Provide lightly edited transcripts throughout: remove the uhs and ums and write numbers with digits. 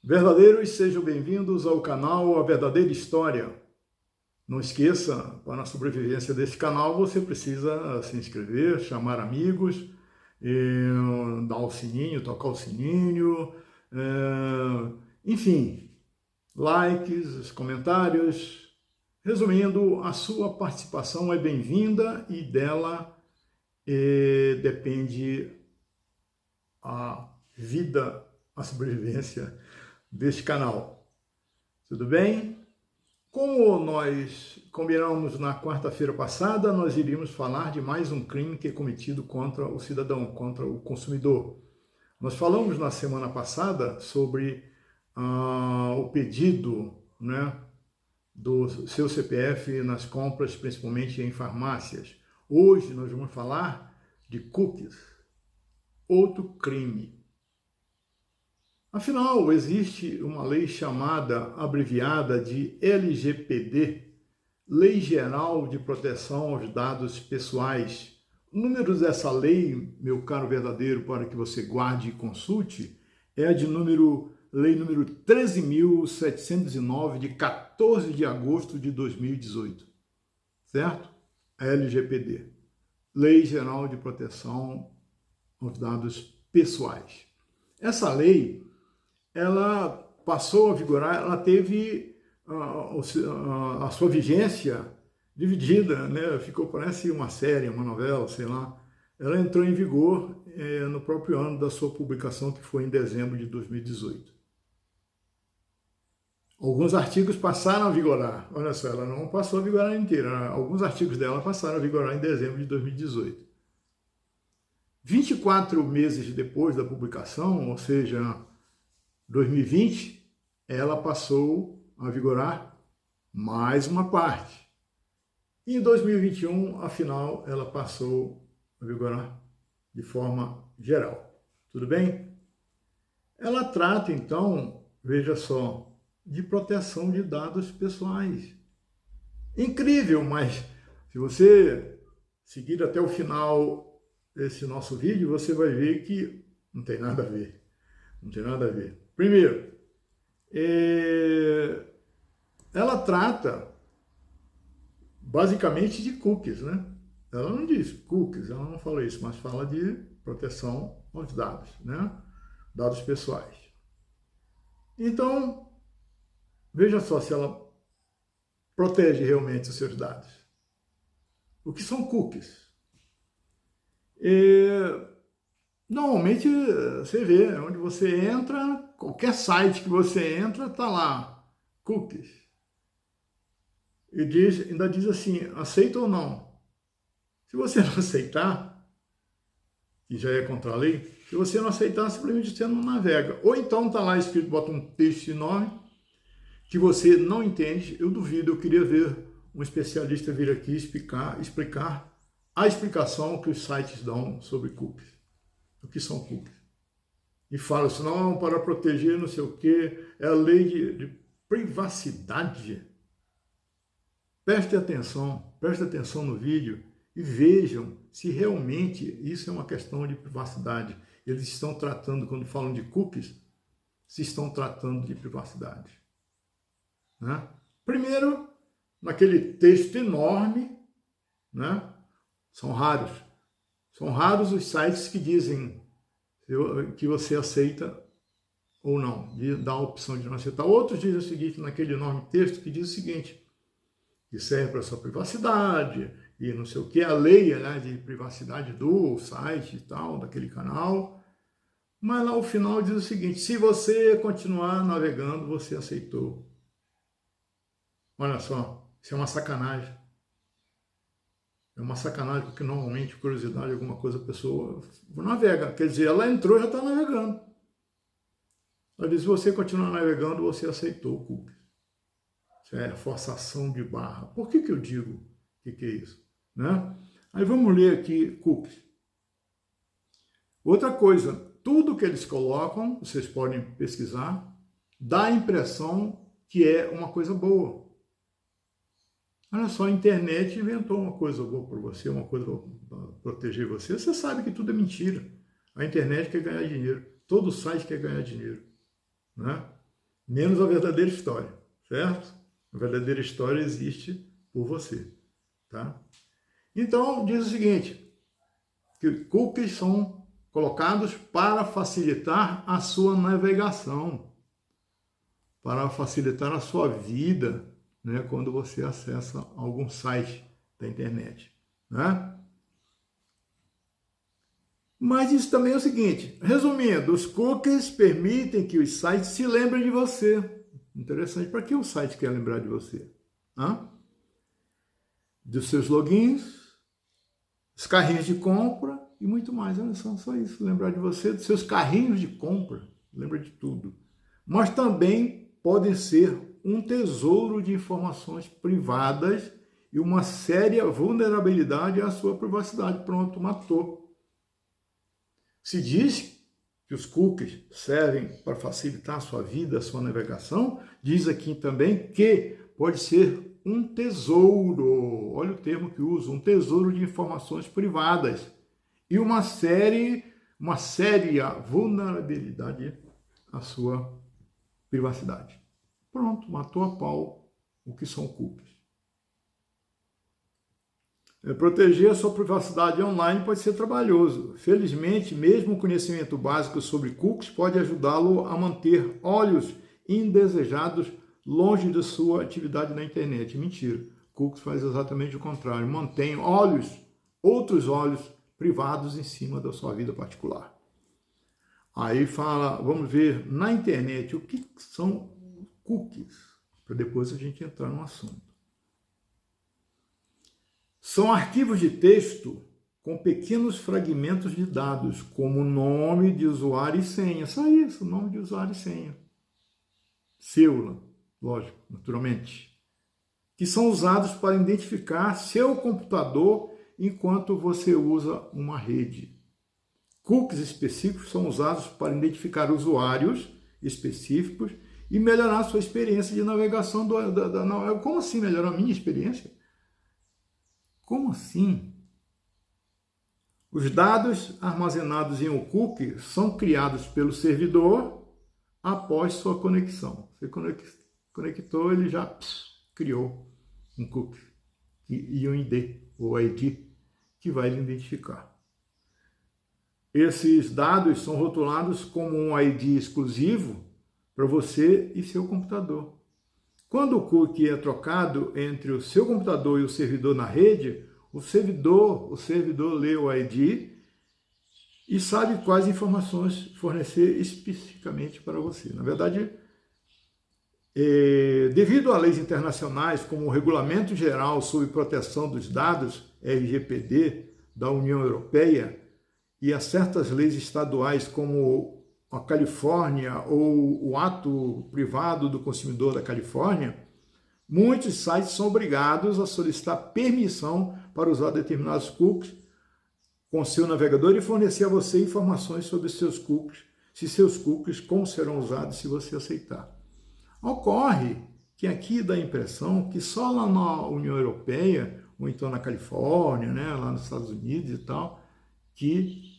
Verdadeiros, sejam bem-vindos ao canal A Verdadeira História. Não esqueça, para a sobrevivência desse canal, você precisa se inscrever, chamar amigos, dar o sininho, tocar o sininho, enfim, likes, comentários. Resumindo, a sua participação é bem-vinda e dela depende a vida, a sobrevivência deste canal. Tudo bem? Como nós combinamos na quarta-feira passada, nós iríamos falar de mais um crime que é cometido contra o cidadão, contra o consumidor. Nós falamos na semana passada sobre o pedido, né, do seu CPF nas compras, principalmente em farmácias. Hoje nós vamos falar de cookies, outro crime. Afinal, existe uma lei chamada, abreviada de LGPD, Lei Geral de Proteção aos Dados Pessoais. O número dessa lei, meu caro verdadeiro, para que você guarde e consulte, é a de lei número 13.709, de 14 de agosto de 2018, certo? A LGPD, Lei Geral de Proteção aos Dados Pessoais. Essa lei, ela passou a vigorar, ela teve a sua vigência dividida, né? Ficou, parece uma série, uma novela, sei lá. Ela entrou em vigor no próprio ano da sua publicação, que foi em dezembro de 2018. Alguns artigos passaram a vigorar, olha só, ela não passou a vigorar inteira, alguns artigos dela passaram a vigorar em dezembro de 2018. 24 meses depois da publicação, ou seja, 2020, ela passou a vigorar mais uma parte. E em 2021, afinal, ela passou a vigorar de forma geral. Tudo bem? Ela trata, então, veja só, de proteção de dados pessoais. Incrível, mas se você seguir até o final desse nosso vídeo, você vai ver que não tem nada a ver. Não tem nada a ver. Primeiro, ela trata basicamente de cookies, né? Ela não diz cookies, ela não fala isso, mas fala de proteção aos dados, né? Dados pessoais. Então, veja só se ela protege realmente os seus dados. O que são cookies? Normalmente você vê, onde você entra, qualquer site que você entra, está lá, cookies. E ainda diz assim, aceita ou não. Se você não aceitar, que já é contra a lei, se você não aceitar, simplesmente você não navega. Ou então está lá escrito, bota um texto enorme, que você não entende. Eu duvido, eu queria ver um especialista vir aqui explicar a explicação que os sites dão sobre cookies. O que são cookies? E fala assim, não, para proteger não sei o quê, é a lei de privacidade. Prestem atenção no vídeo e vejam se realmente isso é uma questão de privacidade. Eles estão tratando, quando falam de cookies, se estão tratando de privacidade. Né? Primeiro, naquele texto enorme, né? São raros os sites que dizem que você aceita ou não, dá a opção de não aceitar. Outros dizem o seguinte, naquele enorme texto, que diz o seguinte, que serve para a sua privacidade, e não sei o que, a lei, né, de privacidade do site e tal, daquele canal. Mas lá ao final diz o seguinte, se você continuar navegando, você aceitou. Olha só, isso é uma sacanagem. É uma sacanagem, porque normalmente, curiosidade, alguma coisa, a pessoa navega. Quer dizer, ela entrou e já está navegando. Ela diz, se você continuar navegando, você aceitou o cookie. Isso é forçação de barra. Por que eu digo que é isso? Né? Aí vamos ler aqui cookies. Outra coisa, tudo que eles colocam, vocês podem pesquisar, dá a impressão que é uma coisa boa. Olha só, a internet inventou uma coisa boa para você, uma coisa para proteger você. Você sabe que tudo é mentira. A internet quer ganhar dinheiro. Todo site quer ganhar dinheiro. Né? menos a verdadeira história, certo? A verdadeira história existe por você, tá? Então, diz o seguinte, que cookies são colocados para facilitar a sua navegação, para facilitar a sua vida, né, quando você acessa algum site da internet, né? Mas isso também é o seguinte, resumindo, os cookies permitem que os sites se lembrem de você. Interessante, para que o site quer lembrar de você? Hã? Dos seus logins, os carrinhos de compra e muito mais. Olha só isso, lembrar de você, dos seus carrinhos de compra, lembra de tudo. Mas também podem ser um tesouro de informações privadas e uma séria vulnerabilidade à sua privacidade. Pronto, matou. Se diz que os cookies servem para facilitar a sua vida, a sua navegação, diz aqui também que pode ser um tesouro, olha o termo que uso, um tesouro de informações privadas e uma séria vulnerabilidade à sua privacidade. Pronto, matou a pau o que são cookies. Proteger a sua privacidade online pode ser trabalhoso. Felizmente, mesmo o conhecimento básico sobre cookies pode ajudá-lo a manter olhos indesejados longe da sua atividade na internet. Mentira. Cookies faz exatamente o contrário. Mantém outros olhos privados em cima da sua vida particular. Aí fala, vamos ver na internet o que são cookies, para depois a gente entrar no assunto. São arquivos de texto com pequenos fragmentos de dados, como nome de usuário e senha. Só isso, nome de usuário e senha. Seu, lógico, naturalmente. Que são usados para identificar seu computador enquanto você usa uma rede. Cookies específicos são usados para identificar usuários específicos e melhorar a sua experiência de navegação. Como assim melhorar a minha experiência? Como assim? Os dados armazenados em um cookie são criados pelo servidor após sua conexão. Você conectou, ele já criou um cookie e um ID, ou ID, que vai lhe identificar. Esses dados são rotulados como um ID exclusivo para você e seu computador. Quando o cookie é trocado entre o seu computador e o servidor na rede, o servidor lê o ID e sabe quais informações fornecer especificamente para você. Na verdade, devido a leis internacionais como o Regulamento Geral sobre Proteção dos Dados, LGPD, da União Europeia, e a certas leis estaduais como a Califórnia ou o Ato Privado do Consumidor da Califórnia, muitos sites são obrigados a solicitar permissão para usar determinados cookies com seu navegador e fornecer a você informações sobre seus cookies, se seus cookies, como serão usados se você aceitar. Ocorre que aqui dá a impressão que só lá na União Europeia, ou então na Califórnia, né, lá nos Estados Unidos e tal, que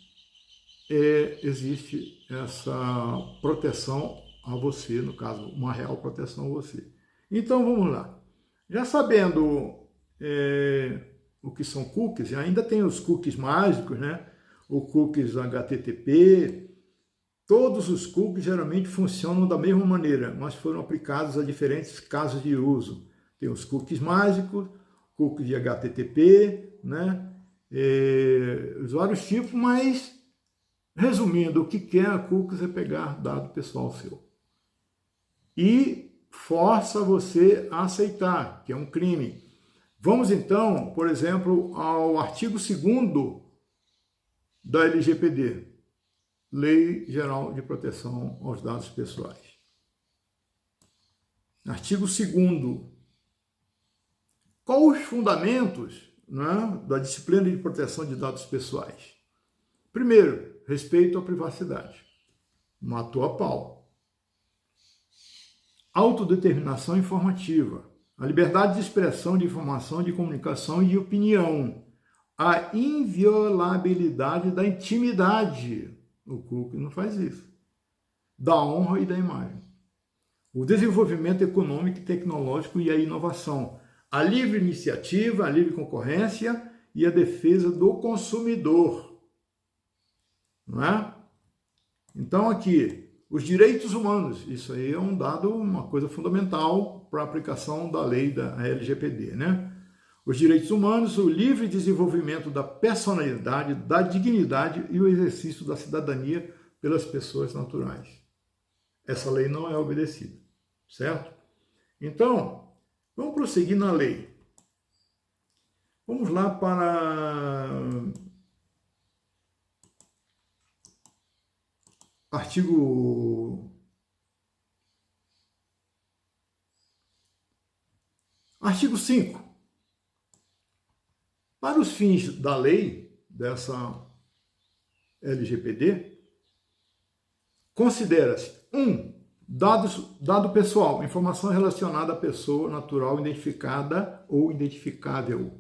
existe essa proteção a você, no caso, uma real proteção a você. Então, vamos lá. Já sabendo o que são cookies, ainda tem os cookies mágicos, né? O cookies HTTP. Todos os cookies geralmente funcionam da mesma maneira, mas foram aplicados a diferentes casos de uso. Tem os cookies mágicos, cookies de HTTP, né? Os vários tipos, mas, resumindo, o que é a cookies é pegar dado pessoal seu. E força você a aceitar, que é um crime. Vamos então, por exemplo, ao artigo 2º da LGPD, Lei Geral de Proteção aos Dados Pessoais. Artigo 2º. Quais os fundamentos, né, da disciplina de proteção de dados pessoais? Primeiro, respeito à privacidade. Matou a pau. Autodeterminação informativa. A liberdade de expressão, de informação, de comunicação e de opinião. A inviolabilidade da intimidade. O cookie não faz isso. Da honra e da imagem. o desenvolvimento econômico e tecnológico e a inovação, a livre iniciativa, a livre concorrência e a defesa do consumidor. Não é? Então aqui, os direitos humanos, isso aí é um dado, uma coisa fundamental para a aplicação da lei da LGPD, né? Os direitos humanos, o livre desenvolvimento da personalidade, da dignidade e o exercício da cidadania pelas pessoas naturais. Essa lei não é obedecida, certo? Então, vamos prosseguir na lei. Vamos lá para artigo 5. Para os fins da lei, dessa LGPD, considera-se 1. Dado pessoal, informação relacionada à pessoa natural identificada ou identificável.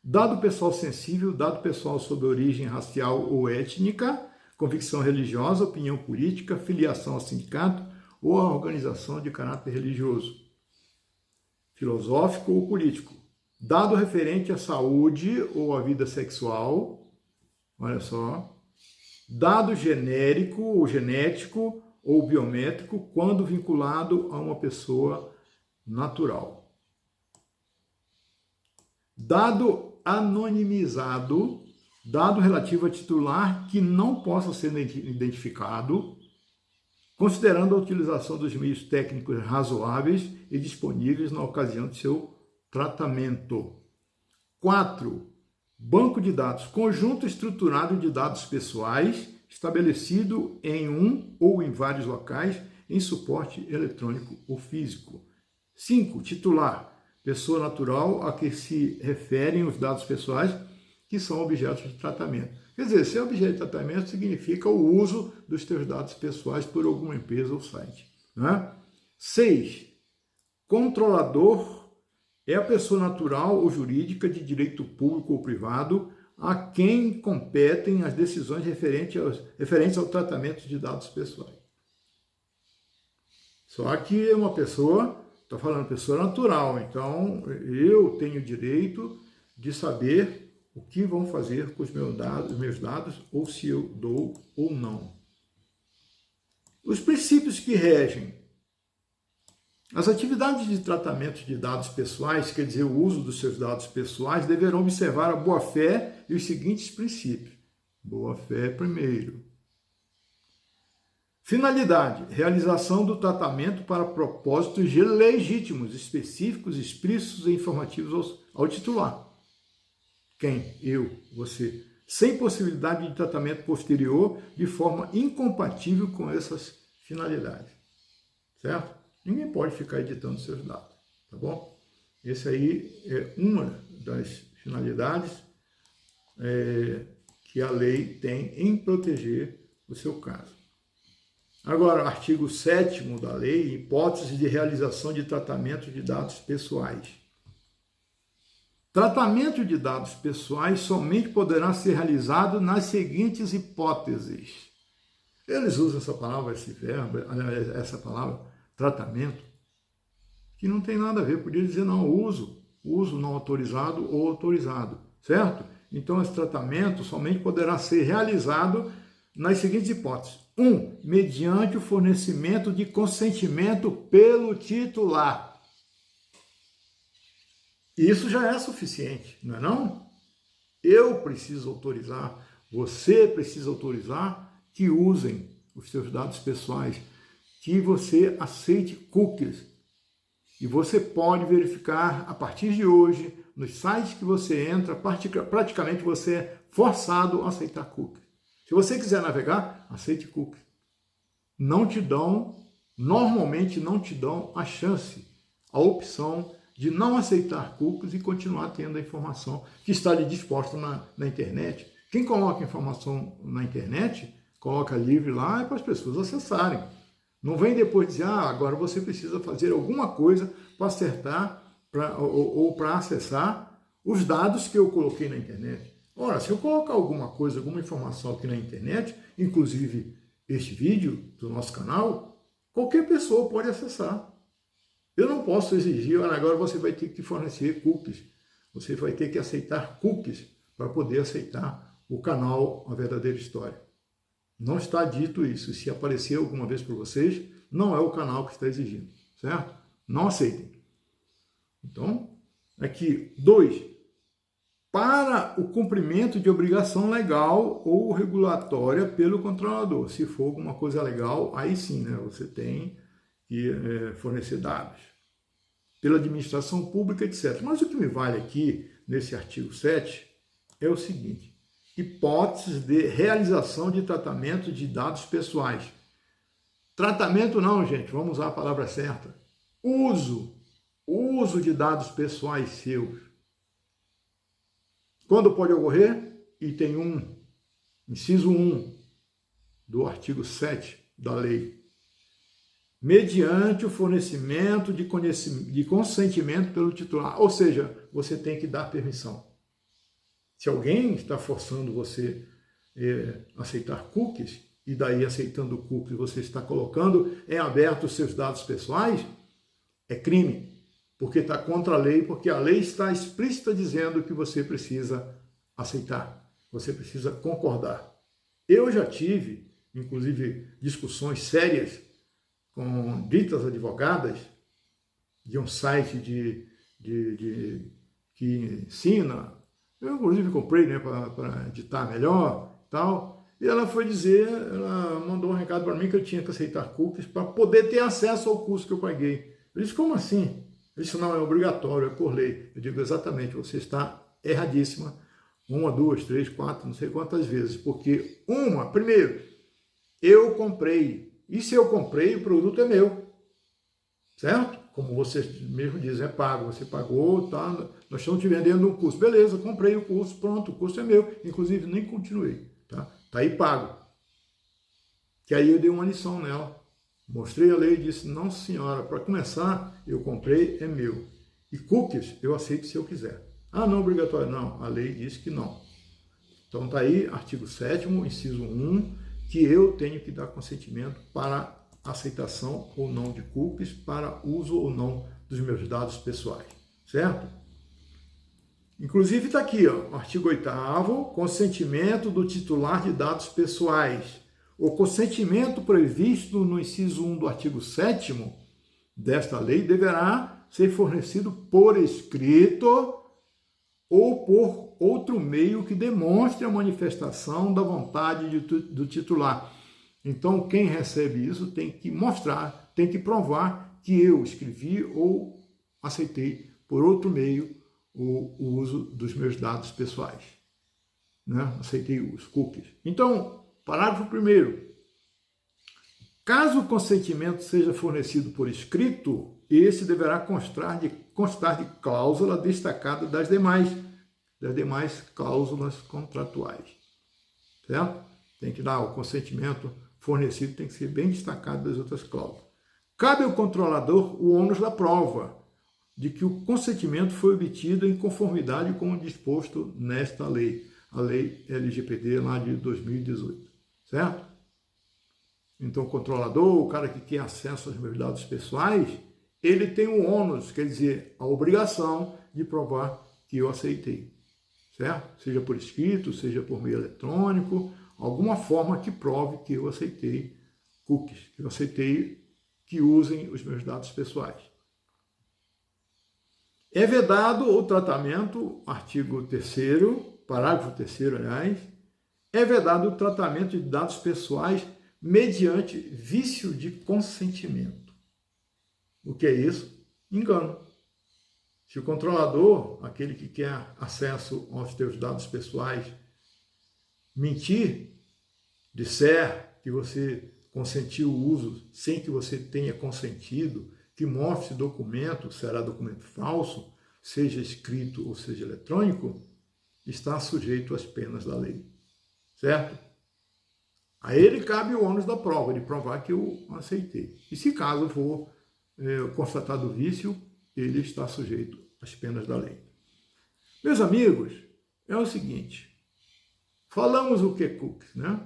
Dado pessoal sensível, dado pessoal sobre origem racial ou étnica, convicção religiosa, opinião política, filiação a sindicato ou a organização de caráter religioso, filosófico ou político. Dado referente à saúde ou à vida sexual, olha só. Dado genérico ou genético ou biométrico quando vinculado a uma pessoa natural. Dado anonimizado, dado relativo a titular que não possa ser identificado, considerando a utilização dos meios técnicos razoáveis e disponíveis na ocasião de seu tratamento. 4. Banco de dados, conjunto estruturado de dados pessoais, estabelecido em um ou em vários locais, em suporte eletrônico ou físico. 5. Titular, pessoa natural a que se referem os dados pessoais que são objetos de tratamento. Quer dizer, ser objeto de tratamento significa o uso dos teus dados pessoais por alguma empresa ou site. Né? 6. Controlador é a pessoa natural ou jurídica de direito público ou privado a quem competem as decisões referentes ao tratamento de dados pessoais. Só que uma pessoa, está falando pessoa natural, então eu tenho direito de saber o que vão fazer com os meus dados, ou se eu dou ou não. Os princípios que regem as atividades de tratamento de dados pessoais, quer dizer, o uso dos seus dados pessoais, deverão observar a boa-fé e os seguintes princípios. Boa-fé primeiro. Finalidade, realização do tratamento para propósitos legítimos, específicos, explícitos e informativos ao titular. Quem? Eu, você. Sem possibilidade de tratamento posterior de forma incompatível com essas finalidades. Certo? Ninguém pode ficar editando seus dados, tá bom? Esse aí é uma das finalidades que a lei tem em proteger o seu caso. Agora, artigo 7º da lei, hipótese de realização de tratamento de dados pessoais. Tratamento de dados pessoais somente poderá ser realizado nas seguintes hipóteses. Eles usam essa palavra, esse verbo, essa palavra, tratamento, que não tem nada a ver, podia dizer não, uso não autorizado ou autorizado, certo? Então, esse tratamento somente poderá ser realizado nas seguintes hipóteses. 1. Mediante o fornecimento de consentimento pelo titular. Isso já é suficiente, não é não? Eu preciso autorizar, você precisa autorizar que usem os seus dados pessoais, que você aceite cookies. E você pode verificar, a partir de hoje, nos sites que você entra, praticamente você é forçado a aceitar cookies. Se você quiser navegar, aceite cookies. Normalmente não te dão a chance, a opção de não aceitar cookies e continuar tendo a informação que está ali disposta na internet. Quem coloca informação na internet, coloca livre lá, é para as pessoas acessarem. Não vem depois dizer, agora você precisa fazer alguma coisa para acertar ou para acessar os dados que eu coloquei na internet. Ora, se eu colocar alguma coisa, alguma informação aqui na internet, inclusive este vídeo do nosso canal, qualquer pessoa pode acessar. Eu não posso exigir, olha, agora você vai ter que fornecer cookies, você vai ter que aceitar cookies para poder aceitar o canal A Verdadeira História. Não está dito isso. Se aparecer alguma vez para vocês, não é o canal que está exigindo, certo? Não aceitem. Então, aqui, 2. Para o cumprimento de obrigação legal ou regulatória pelo controlador. Se for alguma coisa legal, aí sim, né, você tem que fornecer dados. Pela administração pública, etc. Mas o que me vale aqui, nesse artigo 7, é o seguinte: hipóteses de realização de tratamento de dados pessoais. Tratamento não, gente, vamos usar a palavra certa. Uso de dados pessoais seus. Quando pode ocorrer? Item 1, inciso 1 do artigo 7 da lei. Mediante o fornecimento de consentimento pelo titular. Ou seja, você tem que dar permissão. Se alguém está forçando você a aceitar cookies, e daí aceitando cookies você está colocando em aberto os seus dados pessoais, é crime. Porque está contra a lei, porque a lei está explícita dizendo que você precisa aceitar, você precisa concordar. Eu já tive, inclusive, discussões sérias com ditas advogadas de um site que ensina. Eu, inclusive, comprei, né, para editar melhor e tal. E ela foi dizer, ela mandou um recado para mim que eu tinha que aceitar cookies para poder ter acesso ao curso que eu paguei. Eu disse, como assim? Isso não é obrigatório, é por lei. Eu digo, exatamente, você está erradíssima. 1, 2, 3, 4, não sei quantas vezes. Porque primeiro, eu comprei. E se eu comprei, o produto é meu. Certo? Como você mesmo diz, é pago. Você pagou, tá? Nós estamos te vendendo um curso. Beleza, comprei o curso, pronto, o curso é meu. Inclusive, nem continuei. Tá aí pago. Que aí eu dei uma lição nela. Mostrei a lei e disse, não senhora, para começar, eu comprei, é meu. E cookies eu aceito se eu quiser. Ah, não, obrigatório. Não, a lei diz que não. Então está aí, artigo 7º, inciso 1, que eu tenho que dar consentimento para aceitação ou não de cookies, para uso ou não dos meus dados pessoais. Certo? Inclusive está aqui, ó, artigo 8º, consentimento do titular de dados pessoais. O consentimento previsto no inciso 1 do artigo 7º desta lei deverá ser fornecido por escrito ou por outro meio que demonstre a manifestação da vontade do titular. Então, quem recebe isso tem que mostrar, tem que provar que eu escrevi ou aceitei por outro meio o uso dos meus dados pessoais. Né? Aceitei os cookies. Então, parágrafo 1º. Caso o consentimento seja fornecido por escrito, esse deverá constar de cláusula destacada das demais cláusulas contratuais. Certo? Tem que dar o consentimento fornecido, tem que ser bem destacado das outras cláusulas. Cabe ao controlador o ônus da prova de que o consentimento foi obtido em conformidade com o disposto nesta lei, a lei LGPD lá de 2018. Certo? Então, o controlador, o cara que tem acesso aos meus dados pessoais, ele tem o ônus, quer dizer, a obrigação de provar que eu aceitei. Certo? Seja por escrito, seja por meio eletrônico, alguma forma que prove que eu aceitei cookies, que eu aceitei que usem os meus dados pessoais. É vedado o tratamento, artigo 3º, parágrafo 3º, aliás, é vedado o tratamento de dados pessoais mediante vício de consentimento. O que é isso? Engano. Se o controlador, aquele que quer acesso aos teus dados pessoais, mentir, disser que você consentiu o uso sem que você tenha consentido, que mostre documento, será documento falso, seja escrito ou seja eletrônico, está sujeito às penas da lei. Certo? A ele cabe o ônus da prova, de provar que eu aceitei. E se caso for constatado o vício, ele está sujeito às penas da lei. Meus amigos, é o seguinte, falamos o que é cookies, né?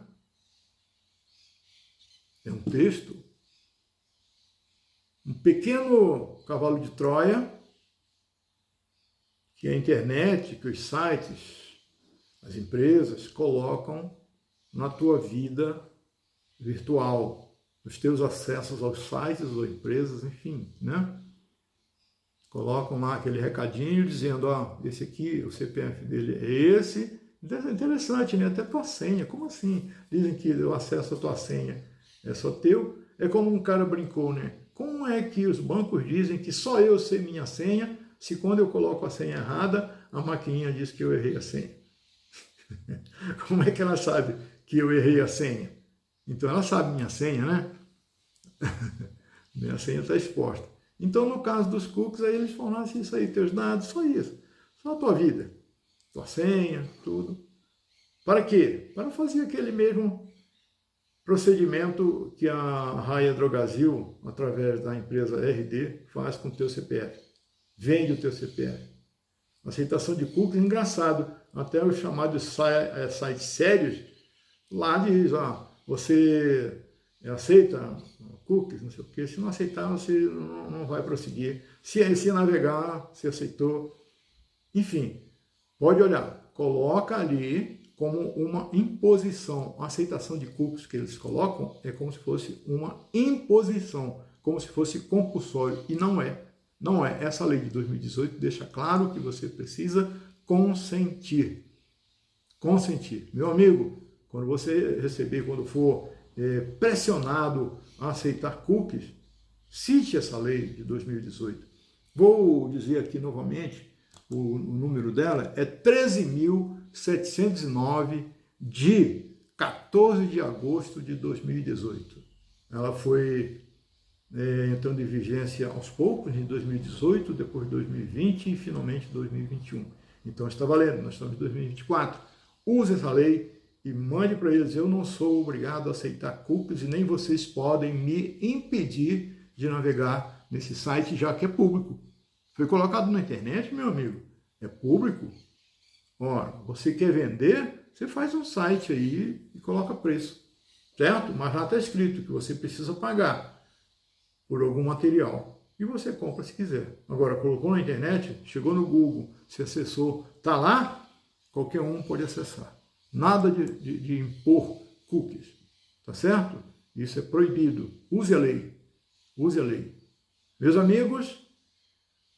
É um texto pequeno cavalo de Troia, que a internet, que os sites, as empresas colocam na tua vida virtual, os teus acessos aos sites ou empresas, enfim, né? Colocam lá aquele recadinho dizendo, ó, esse aqui, o CPF dele é esse. Interessante, né? Até tua senha, como assim? Dizem que o acesso à tua senha é só teu. É como um cara brincou, né? Como é que os bancos dizem que só eu sei minha senha, se quando eu coloco a senha errada, a maquininha diz que eu errei a senha? Como é que ela sabe que eu errei a senha? Então ela sabe minha senha, né? Minha senha está exposta. Então, no caso dos cookies, aí eles fornecem isso aí, teus dados, só isso. Só a tua vida, tua senha, tudo. Para quê? Para fazer aquele mesmo procedimento que a Raia Drogasil, através da empresa RD, faz com o teu CPF. Vende o teu CPF. Aceitação de cookies, engraçado. Até os chamados sites sérios, lá diz, ó, você aceita cookies, não sei o quê. Se não aceitar, você não vai prosseguir. Se navegar, se aceitou. Enfim, pode olhar. Coloca ali como uma imposição. A aceitação de cookies que eles colocam é como se fosse uma imposição, como se fosse compulsório. E não é. Não é. Essa lei de 2018 deixa claro que você precisa consentir. Consentir. Meu amigo, quando você receber, quando for pressionado a aceitar cookies, cite essa lei de 2018. Vou dizer aqui novamente, o número dela é 13.709 de 14 de agosto de 2018. Ela foi entrando em vigência aos poucos, em 2018, depois 2020 e finalmente 2021. Então está valendo, nós estamos em 2024. Use essa lei e mande para eles, eu não sou obrigado a aceitar cookies e nem vocês podem me impedir de navegar nesse site, já que é público. Foi colocado na internet, meu amigo, é público. Ora, você quer vender, você faz um site aí e coloca preço, certo? Mas lá está escrito que você precisa pagar por algum material e você compra se quiser. Agora, colocou na internet, chegou no Google, se acessou, está lá, qualquer um pode acessar. Nada de impor cookies, tá certo? Isso é proibido. Use a lei. Use a lei. Meus amigos,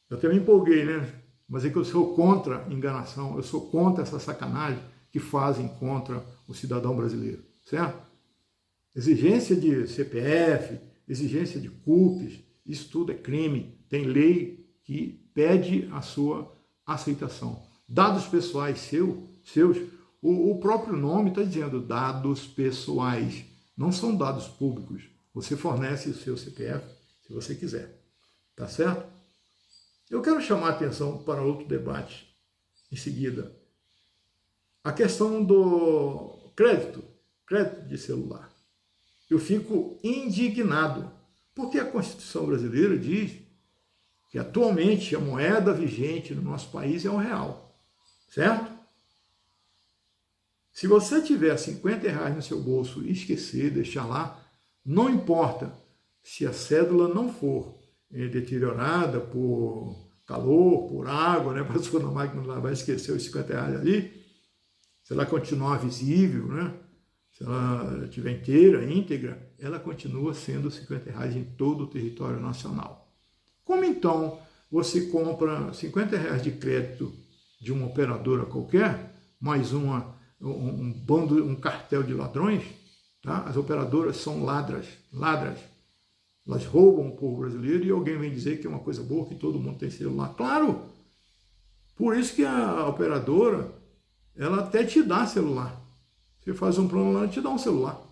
eu até me empolguei, né? Mas é que eu sou contra a enganação, eu sou contra essa sacanagem que fazem contra o cidadão brasileiro, certo? Exigência de CPF, exigência de cookies, isso tudo é crime. Tem lei que pede a sua aceitação. Dados pessoais seus, o próprio nome está dizendo dados pessoais, não são dados públicos. Você fornece o seu CPF se você quiser, tá certo? Eu quero chamar a atenção para outro debate em seguida. A questão do crédito de celular. Eu fico indignado, porque a Constituição brasileira diz que atualmente a moeda vigente no nosso país é o real, certo? Se você tiver R$50 no seu bolso e esquecer, deixar lá, não importa se a cédula não for deteriorada por calor, por água, né? Passou na máquina vai esquecer os R$50 ali, se ela continuar visível, né? Se ela estiver inteira, íntegra, ela continua sendo R$50 em todo o território nacional. Como então você compra R$50 de crédito de uma operadora qualquer, mais um bando, um cartel de ladrões, tá? As operadoras são ladras. Elas roubam o povo brasileiro e alguém vem dizer que é uma coisa boa, que todo mundo tem celular. Claro! Por isso que a operadora, ela até te dá celular. Você faz um plano lá, ela te dá um celular.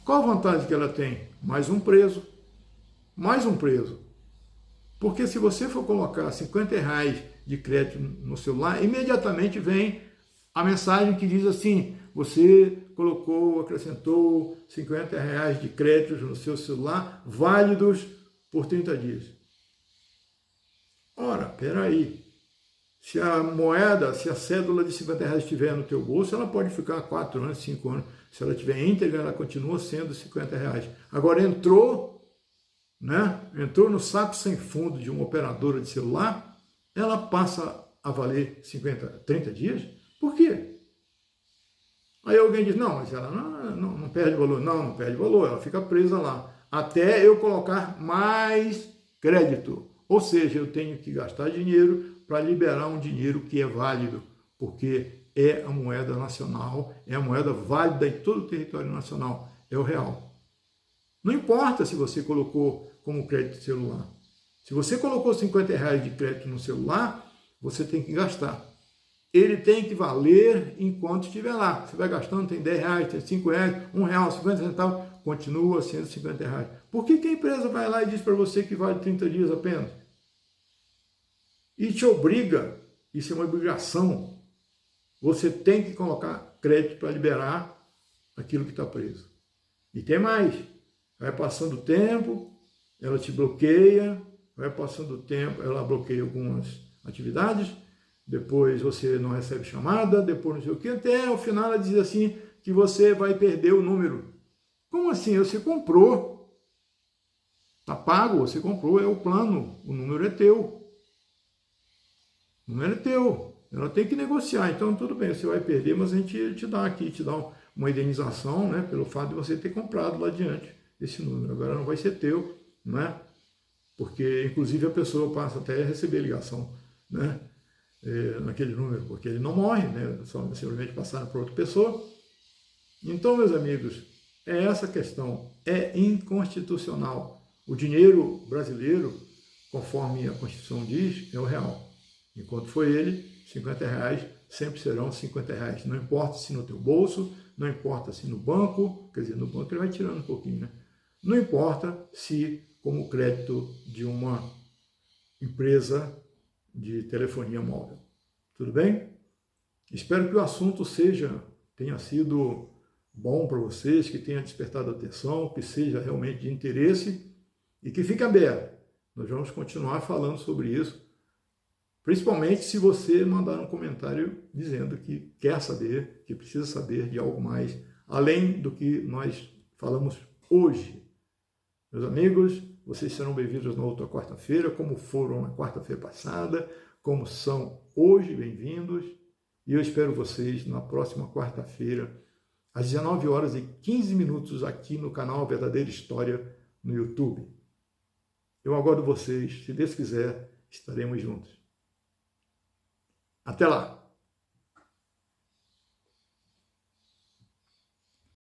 Qual a vantagem que ela tem? Mais um preso. Porque se você for colocar R$50 de crédito no celular, imediatamente vem a mensagem que diz assim, você acrescentou R$50 de crédito no seu celular, válidos por 30 dias. Ora, peraí. Se a cédula de R$50 estiver no teu bolso, ela pode ficar 4 anos, 5 anos. Se ela estiver íntegra, ela continua sendo R$50. Agora entrou né? Entrou no sapo sem fundo de uma operadora de celular, ela passa a valer 30 dias? Por quê? Aí alguém diz, não, mas ela não perde valor. Não perde valor, ela fica presa lá. Até eu colocar mais crédito. Ou seja, eu tenho que gastar dinheiro para liberar um dinheiro que é válido, porque é a moeda nacional, é a moeda válida em todo o território nacional, é o real. Não importa se você colocou como crédito celular. Se você colocou R$ 50 de crédito no celular, você tem que gastar. Ele tem que valer enquanto estiver lá. Você vai gastando, tem R$10, tem R$5, R$1, 50 centavos, continua sendo R$50. Por que a empresa vai lá e diz para você que vale 30 dias apenas? E te obriga, isso é uma obrigação, você tem que colocar crédito para liberar aquilo que está preso. E tem mais, vai passando o tempo, ela te bloqueia, vai passando o tempo, ela bloqueia algumas atividades, depois você não recebe chamada, depois não sei o que, até ao final ela diz assim que você vai perder o número. Como assim? Você comprou, está pago, você comprou, é o plano, o número é teu. O número é teu, ela tem que negociar, então tudo bem, você vai perder, mas a gente te dá aqui, te dá uma indenização, né, pelo fato de você ter comprado lá adiante esse número. Agora não vai ser teu, né? Porque inclusive a pessoa passa até a receber ligação, né? Naquele número, porque ele não morre, né? Só simplesmente passaram para outra pessoa. Então, meus amigos, é essa questão, é inconstitucional. O dinheiro brasileiro, conforme a Constituição diz, é o real. Enquanto foi ele, R$50 sempre serão R$50. Não importa se no teu bolso, não importa se no banco, quer dizer, no banco ele vai tirando um pouquinho, né? Não importa se como crédito de uma empresa de telefonia móvel. Tudo bem? Espero que o assunto tenha sido bom para vocês, que tenha despertado atenção, que seja realmente de interesse e que fique aberto. Nós vamos continuar falando sobre isso, principalmente se você mandar um comentário dizendo que quer saber, que precisa saber de algo mais, além do que nós falamos hoje. Meus amigos, vocês serão bem-vindos na outra quarta-feira, como foram na quarta-feira passada, como são hoje bem-vindos. E eu espero vocês na próxima quarta-feira, às 19h15, aqui no canal Verdadeira História no YouTube. Eu aguardo vocês, se Deus quiser, estaremos juntos. Até lá!